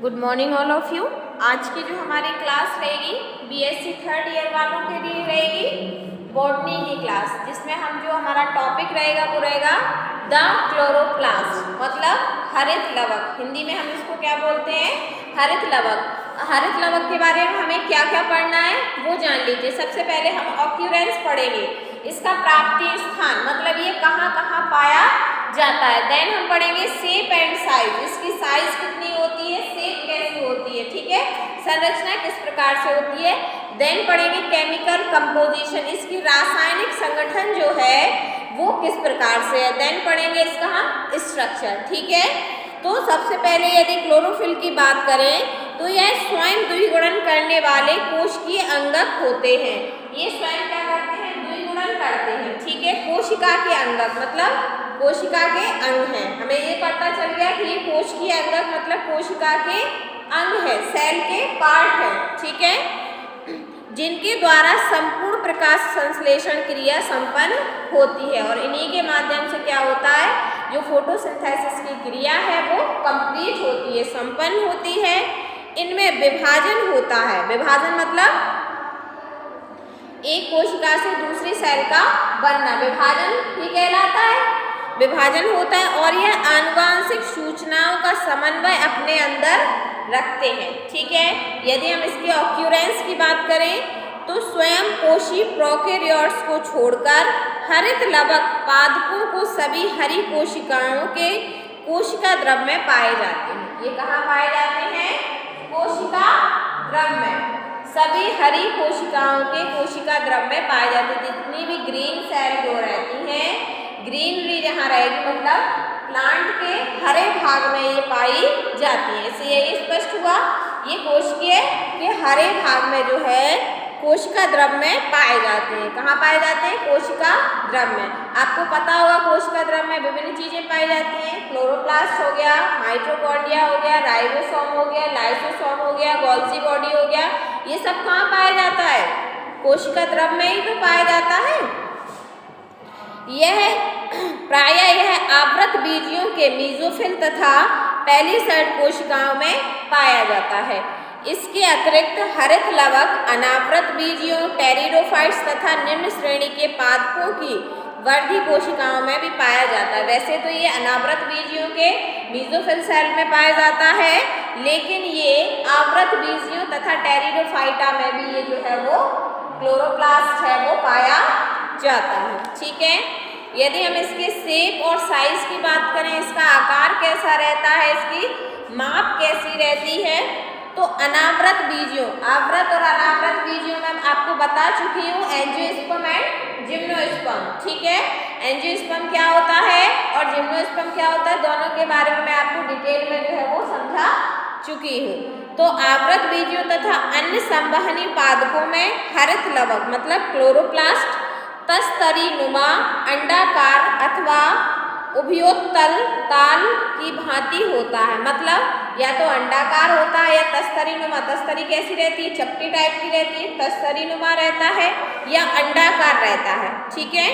Good morning all of you. आज की जो हमारी क्लास रहेगी बीएससी थर्ड ईयर वालों के लिए रहेगी बॉटनी की क्लास, जिसमें हम जो हमारा टॉपिक रहेगा वो रहेगा द क्लोरोप्लास्ट, मतलब हरित लवक। हिंदी में हम इसको क्या बोलते हैं? हरित लवक। हरित लवक के बारे में हमें क्या क्या पढ़ना है वो जान लीजिए। सबसे पहले हम ऑक्यूरेंस पढ़ेंगे, इसका प्राप्ति स्थान, मतलब ये कहाँ कहाँ पाया जाता है। देन हम पढ़ेंगे शेप एंड साइज, इसकी साइज कितनी होती है, शेप कैसी होती है, ठीक है, संरचना किस प्रकार से होती है। देन पढ़ेंगे केमिकल कंपोजिशन, इसकी रासायनिक संगठन जो है वो किस प्रकार से है। देन पढ़ेंगे इसका हम स्ट्रक्चर, ठीक है। तो सबसे पहले यदि क्लोरोफिल की बात करें तो यह स्वयं द्विगुणन करने वाले कोशिकीय अंगक होते हैं। ये स्वयं क्या करते हैं? द्विगुणन करते हैं, ठीक है। कोशिका के अंगक मतलब कोशिका के अंग हैं। हमें ये पता चल गया कि ये कोशिकीय अंगक मतलब कोशिका के अंग है, सेल के पार्ट है, ठीक है, जिनके द्वारा संपूर्ण प्रकाश संश्लेषण क्रिया संपन्न होती है। और इन्हीं के माध्यम से क्या होता है, जो फोटोसिंथेसिस की क्रिया है वो कंप्लीट होती है, संपन्न होती है। इनमें विभाजन होता है। विभाजन मतलब एक कोशिका से दूसरी सेल का बनना, विभाजन ही कहलाता है। विभाजन होता है और यह आनुवांशिक सूचनाओं का समन्वय अपने अंदर रखते हैं, ठीक है। यदि हम इसकी ऑक्यूरेंस की बात करें तो स्वयं कोशी प्रोकैरियोट्स को छोड़कर हरित लवक पादपों को सभी हरी कोशिकाओं के कोशिका द्रव में पाए जाते हैं। ये कहाँ पाए जाते हैं? कोशिका द्रव में। सभी हरी कोशिकाओं के कोशिका द्रव में पाए जाते हैं। जितनी भी ग्रीन सेल जो रहती हैं, ग्रीनरी जहाँ रहेगी मतलब प्लांट के हरे भाग में ये पाई जाती है। इससे यही स्पष्ट हुआ ये कोशिकीय के हरे भाग में जो है कोशिका द्रव में पाए जाते हैं। कहाँ पाए जाते हैं? कोशिका द्रव में। आपको पता होगा कोशिका द्रव में विभिन्न चीजें पाई जाती हैं। क्लोरोप्लास्ट हो गया, माइटोकॉन्ड्रिया हो गया, राइबोसोम हो गया, लाइसोसोम हो गया, गोल्जी बॉडी हो गया। ये सब कहाँ पाया जाता है? कोशिका द्रव में ही तो पाया जाता है। यह प्रायः यह आवृत बीजियों के मीजोफिल तथा पैलिसैड कोशिकाओं में पाया जाता है। इसके अतिरिक्त हरित लवक अनावृत बीजियों, टेरिडोफाइट्स तथा निम्न श्रेणी के पादपों की वर्धी कोशिकाओं में भी पाया जाता है। वैसे तो ये अनावृत बीजियों के मीजोफिल सेल में पाया जाता है, लेकिन ये आवृत बीजियों तथा टेरिडोफाइटा में भी ये जो है वो क्लोरोप्लास्ट है वो पाया जाता है, ठीक है। यदि हम इसके शेप और साइज की बात करें, इसका आकार कैसा रहता है, इसकी माप कैसी रहती है, तो अनावृत बीजियों, आवृत और अनावृत बीजियों में आपको बता चुकी हूँ एंजियोस्पर्म एंड जिम्नोस्पर्म, ठीक है। एंजियोस्पर्म क्या होता है और जिम्नोस्पर्म क्या होता है, दोनों के बारे में मैं आपको डिटेल में जो है वो समझा चुकी हूँ। तो आवृत बीजियों तथा अन्य संवहनी पादपों में हरित लवक मतलब क्लोरोप्लास्ट तस्तरी नुमा अंडाकार अथवा उभयोत्तल ताल की भांति होता है। मतलब या तो अंडाकार होता है या तस्तरी नुमा। तस्तरी कैसी रहती है? चपटी टाइप की रहती है। तस्तरी नुमा रहता है या अंडाकार रहता है, ठीक है।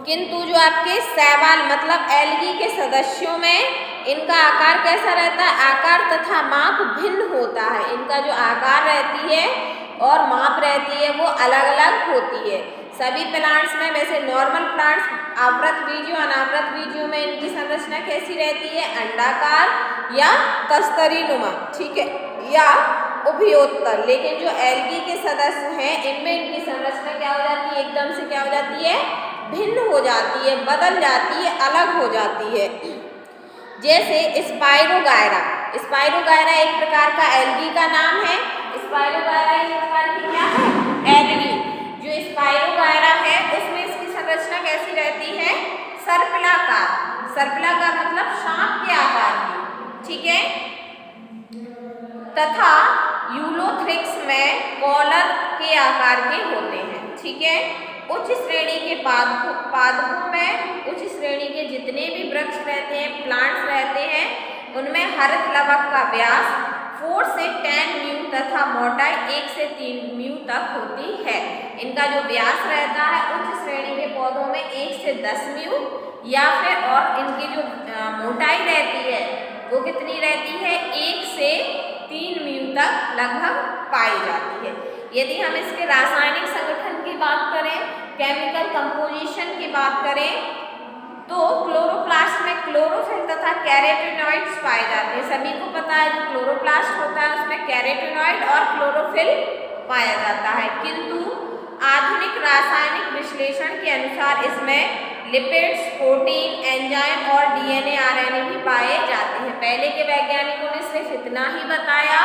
किंतु जो आपके शैवाल मतलब एल्गी के सदस्यों में इनका आकार कैसा रहता है? आकार तथा माप भिन्न होता है। इनका जो आकार रहती है और माप रहती है वो अलग अलग होती है। सभी प्लांट्स में, वैसे नॉर्मल प्लांट्स आवृत बीजियों अनावृत बीजियों में इनकी संरचना कैसी रहती है? अंडाकार या तस्तरी नुमा, ठीक है, या उभयोत्तल। लेकिन जो एल्गी के सदस्य हैं इनमें इनकी संरचना क्या हो जाती है? एकदम से क्या हो जाती है? भिन्न हो जाती है, बदल जाती है, अलग हो जाती है। जैसे स्पाइरोगायरा। स्पाइरोगायरा एक प्रकार का एल्गी का नाम है। स्पाइरोगायरा एक प्रकार की क्या है? एल्गी। जो स्पाइरोगायरा है उसमें इसकी संरचना कैसी रहती है? सर्पिलाकार। सर्पिलाकार मतलब सांप के आकार की, ठीक है। तथा यूलोथ्रिक्स में कॉलर के आकार के होते हैं, ठीक है। उच्च श्रेणी के पादपों में उच्च श्रेणी के जितने भी वृक्ष रहते हैं, प्लांट्स रहते हैं, उनमें हरित लवक का व्यास 4 से 10 म्यू तथा मोटाई 1 से 3 म्यू तक होती है। इनका जो व्यास रहता है उच्च श्रेणी के पौधों में 1 से 10 म्यू या फिर और इनकी जो मोटाई रहती है वो कितनी रहती है, 1 से 3 म्यू तक लगभग पाई जाती है। यदि हम इसके रासायनिक संगठन की बात करें, केमिकल कंपोजिशन की बात करें, तो क्लोरोप्लास्ट में क्लोरोफिल तथा कैरोटीनॉइड्स पाए जाते हैं। सभी को पता है जो क्लोरोप्लास्ट होता है उसमें कैरोटीनॉइड और क्लोरोफिल पाया जाता है, किंतु आधुनिक रासायनिक विश्लेषण के अनुसार इसमें लिपिड्स, प्रोटीन, एंजाइम और डीएनए, आरएनए भी पाए जाते हैं। पहले के वैज्ञानिकों ने सिर्फ इतना ही बताया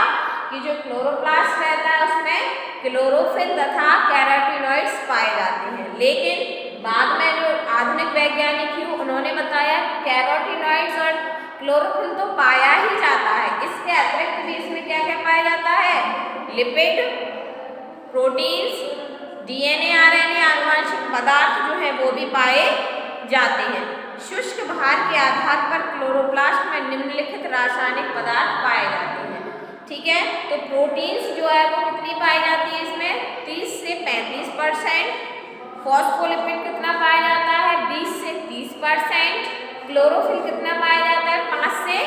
कि जो क्लोरोप्लास्ट रहता है उसमें क्लोरोफिल तथा कैरोटीनॉइड्स पाए जाते हैं, लेकिन बाद में जो आधुनिक वैज्ञानिक ही उन्होंने बताया कैरोटीनॉइड्स और क्लोरोफिल तो पाया ही जाता है, इसके अतिरिक्त भी इसमें क्या क्या पाया जाता है, लिपिड, प्रोटीन्स, डीएनए, आरएनए, आनुवंशिक पदार्थ जो है वो भी पाए जाते हैं। शुष्क भार के आधार पर क्लोरोप्लास्ट में निम्नलिखित रासायनिक पदार्थ पाए जाते हैं। ठीक है, तो प्रोटीन्स जो है वो कितनी पाई जाती है इसमें, 30 से 35%। फॉस्फोलिपिड कितना पाया जाता है, 20 से 30%। क्लोरोफिल कितना पाया जाता है, 5 से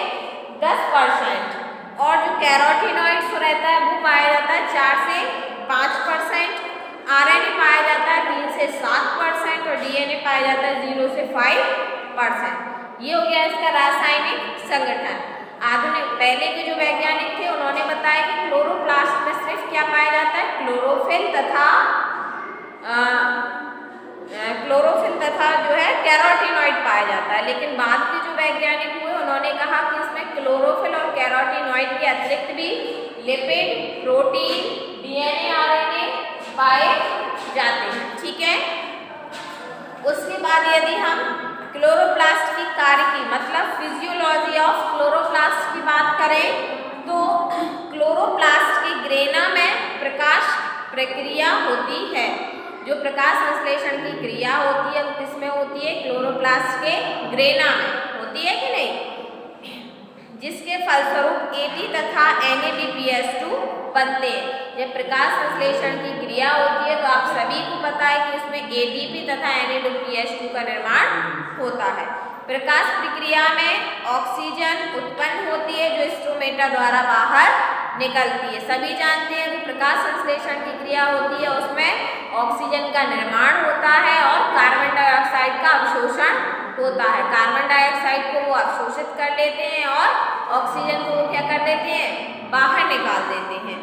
10%। और जो कैरोटीनॉइड्स रहता है वो पाया जाता है 4 से 5%। आरएनए पाया जाता है 3 से 7% और डीएनए पाया जाता है 0 से 5%। ये हो गया इसका रासायनिक संगठन। आधुनिक पहले के जो वैज्ञानिक थे उन्होंने बताया कि क्लोरोप्लास्ट में सिर्फ क्या पाया जाता है, क्लोरोफिल तथा जो है कैरोटीनॉइड पाया जाता है, लेकिन बाद के जो वैज्ञानिक हुए उन्होंने कहा कि इसमें क्लोरोफिल और कैरोटीनॉइड के अतिरिक्त भी लिपिड, प्रोटीन, डीएनए, आरएनए पाए जाते हैं। ठीक है, उसके बाद यदि हम क्लोरोप्लास्ट की कार्य की मतलब फिजियोलॉजी ऑफ क्लोरोप्लास्ट की बात करें, तो क्लोरोप्लास्ट की ग्रेना में प्रकाश प्रक्रिया होती है। जो प्रकाश संश्लेषण की क्रिया होती है वो किसमें होती है, क्लोरोप्लास्ट के ग्रेना में होती है कि नहीं, जिसके फलस्वरूप एटी तथा NADPH2 बनते हैं। जब प्रकाश संश्लेषण की क्रिया होती है तो आप सभी को पता है कि इसमें ADP तथा NADPH2 का निर्माण होता है। प्रकाश प्रक्रिया में ऑक्सीजन उत्पन्न होती है जो स्टोमेटा द्वारा बाहर निकलती है। सभी जानते हैं कि प्रकाश संश्लेषण की क्रिया होती है उसमें ऑक्सीजन का निर्माण होता है और कार्बन डाइऑक्साइड का अवशोषण होता है। कार्बन डाइऑक्साइड को वो अवशोषित कर लेते हैं और ऑक्सीजन को वो क्या कर देते हैं, बाहर निकाल देते हैं।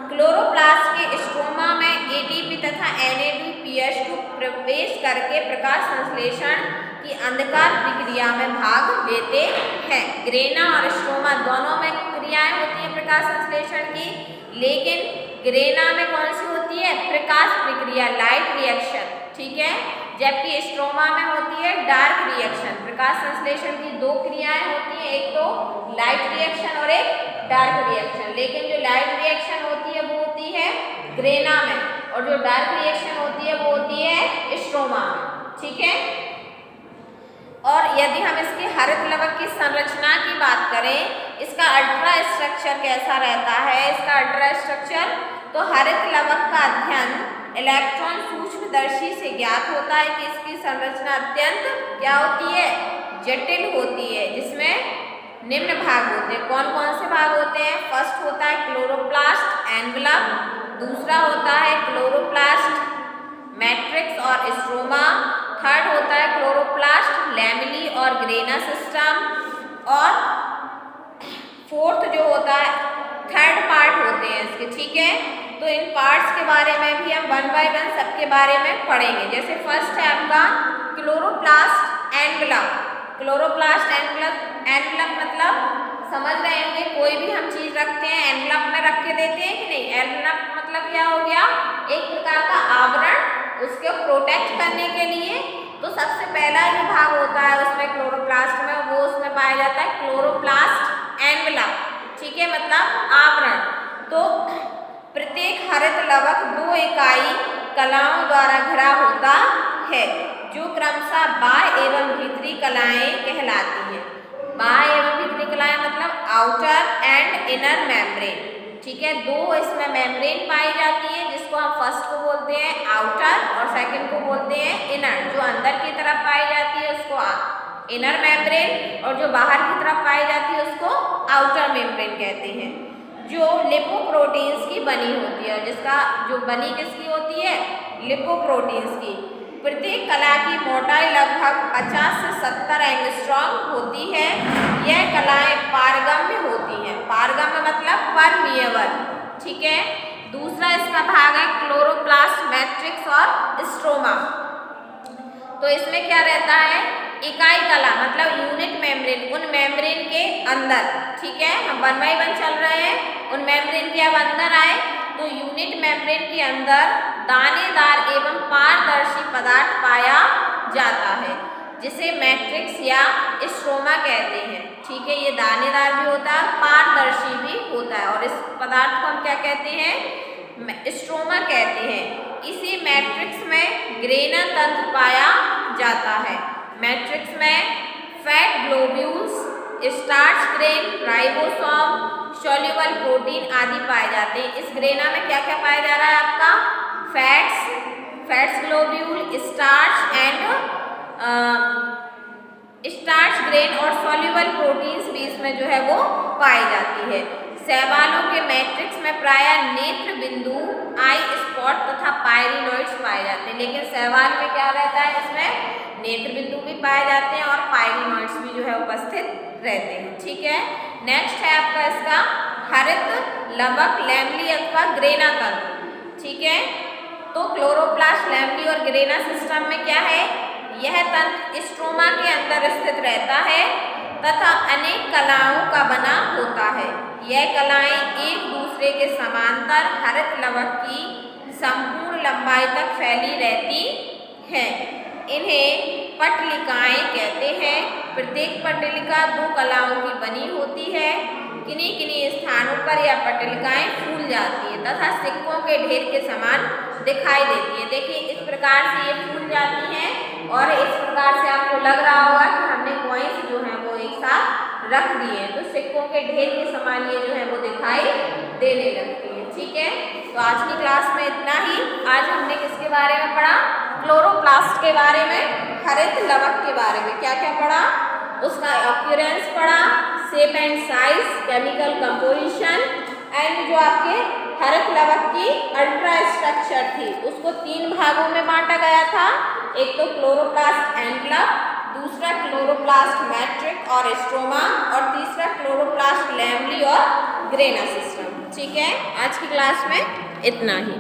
क्लोरोप्लास्ट के स्ट्रोमा में ATP तथा NADPH2 प्रवेश करके प्रकाश संश्लेषण की अंधकार प्रक्रिया में भाग लेते हैं। ग्रेना और स्ट्रोमा दोनों में क्रियाएं होती हैं प्रकाश संश्लेषण की, लेकिन ग्रेना में कौन सी होती है, प्रकाश प्रक्रिया, लाइट रिएक्शन। ठीक है, जबकि स्ट्रोमा में होती है डार्क रिएक्शन। प्रकाश संश्लेषण की दो क्रियाएं होती हैं, एक तो लाइट रिएक्शन और एक डार्क रिएक्शन, लेकिन जो लाइट रिएक्शन होती है वो होती है ग्रेना में और जो डार्क रिएक्शन होती है वो होती है स्ट्रोमा में। ठीक है, और यदि हम इसके हरित लवक की संरचना की बात करें, इसका अल्ट्रा स्ट्रक्चर कैसा रहता है, इसका अल्ट्रा स्ट्रक्चर, तो हरित लवक का अध्ययन इलेक्ट्रॉन सूक्ष्मदर्शी से ज्ञात होता है कि इसकी संरचना अत्यंत क्या होती है, जटिल होती है, जिसमें निम्न भाग होते हैं। कौन कौन से भाग होते हैं, फर्स्ट होता है क्लोरोप्लास्ट एनवलप, दूसरा होता है क्लोरोप्लास्ट मैट्रिक्स और स्ट्रोमा, थर्ड होता है क्लोरोप्लास्ट लैमेली और ग्रेना सिस्टम, और फोर्थ जो होता है थर्ड पार्ट होते हैं इसके। ठीक है, तो इन पार्ट्स के बारे में भी हम 1 बाय 1 सबके बारे में पढ़ेंगे। जैसे फर्स्ट है आपका क्लोरोप्लास्ट एनवलप। क्लोरोप्लास्ट एनवलप मतलब समझ रहे होंगे, कोई भी हम चीज रखते हैं एनवलप में रख के देते हैं कि नहीं। एनवलप मतलब क्या हो गया, एक प्रकार का आवरण, उसको प्रोटेक्ट करने के लिए। तो सबसे पहला जो भाग होता है उसमें क्लोरोप्लास्ट में, वो उसमें पाया जाता है क्लोरोप्लास्ट एनवलप। ठीक है, मतलब आवरण। तो प्रत्येक हरित लवक 2 इकाई कलाओं द्वारा घिरा होता है, जो क्रमशः बाह्य एवं भीतरी कलाएं कहलाती हैं। बाह्य एवं भीतरी कलाएं मतलब आउटर एंड इनर मेम्ब्रेन। ठीक है, 2 इसमें मेम्ब्रेन पाई जाती है, जिसको हम फर्स्ट को बोलते हैं आउटर और सेकंड को बोलते हैं इनर। जो अंदर की तरफ पाई जाती है उसको इनर मेम्ब्रेन और जो बाहर की तरफ पाई जाती है उसको आउटर मेम्ब्रेन कहते हैं, जो लिपोप्रोटीन्स की बनी होती है, और जिसका जो बनी किसकी होती है, लिपोप्रोटीन्स की। प्रत्येक कला की मोटाई लगभग 50 से 70 एंगस्ट्रॉम होती है। यह कलाएं पारगम्य होती हैं। पारगम्य मतलब परमिएबल, ठीक है। दूसरा इसका भाग है क्लोरोप्लास्ट, मैट्रिक्स और स्ट्रोमा। तो इसमें क्या रहता है, इकाई कला मतलब यूनिट मेम्ब्रेन, उन मेम्ब्रेन के अंदर, ठीक है, हम 1 बाय 1 चल रहे हैं, उन मेम्ब्रेन के अब अंदर आए तो यूनिट मेम्ब्रेन के अंदर दानेदार एवं पारदर्शी पदार्थ पाया जाता है, जिसे मैट्रिक्स या स्ट्रोमा कहते हैं, ठीक है। ये दानेदार भी होता है, पारदर्शी भी होता है, और इस पदार्थ को हम क्या कहते हैं, स्ट्रोमा कहते हैं। इसी मैट्रिक्स में ग्रेना तंत्र पाया जाता है। मैट्रिक्स में fat globules, starch grain, ribosome, soluble protein आदि पाए जाते हैं। इस ग्रेना में क्या क्या पाया जा रहा है आपका, फैट्स ग्लोब्यूल, स्टार्च ग्रेन और सॉल्युबल प्रोटीन्स भी इसमें जो है वो पाई जाती है। शैवालों के मैट्रिक्स में प्रायः नेत्र बिंदु, आई स्पॉट तथा पायरिनॉइड्स पाए जाते हैं, लेकिन शैवाल में क्या रहता है, इसमें नेत्र बिंदु भी पाए जाते हैं और पायरिनॉइड्स भी जो है उपस्थित रहते हैं, ठीक है। नेक्स्ट है आपका इसका हरित लवक, लैमली अथवा ग्रेना तंत्र, ठीक है। तो क्लोरोप्लास्ट, लैमली और ग्रेना सिस्टम में क्या है, यह तंत्र स्ट्रोमा के अंदर स्थित रहता है तथा अनेक कलाओं का बना होता है। यह कलाएं एक दूसरे के समांतर हरित लवक की संपूर्ण लंबाई तक फैली रहती हैं। इन्हें पटलिकाएं कहते हैं। प्रत्येक पटलिका 2 कलाओं की बनी होती है। किन्हीं किन्हीं स्थानों पर यह पटलिकाएं फूल जाती है तथा सिक्कों के ढेर के समान दिखाई देती है। देखिए इस प्रकार से ये फूल जाती हैं और इस प्रकार से आपको लग रहा होगा कि हमने कॉइन्स जो हैं वो एक साथ रख दिए, तो सिक्कों के ढेर के समान ये जो है वो दिखाई देने लगती है, ठीक है। तो आज की क्लास में इतना ही। आज हमने किसके बारे में पढ़ा, क्लोरोप्लास्ट के बारे में, हरित लवक के बारे में क्या क्या पढ़ा, उसका अपीयरेंस पढ़ा, shape and size, chemical composition, and जो आपके हरित लवक की अल्ट्रा स्ट्रक्चर थी उसको 3 भागों में बांटा गया था। एक तो क्लोरोप्लास्ट एनवलप, दूसरा क्लोरोप्लास्ट मैट्रिक्स और स्ट्रोमा, और तीसरा क्लोरोप्लास्ट लैमली और ग्रेना सिस्टम, ठीक है। आज की क्लास में इतना ही।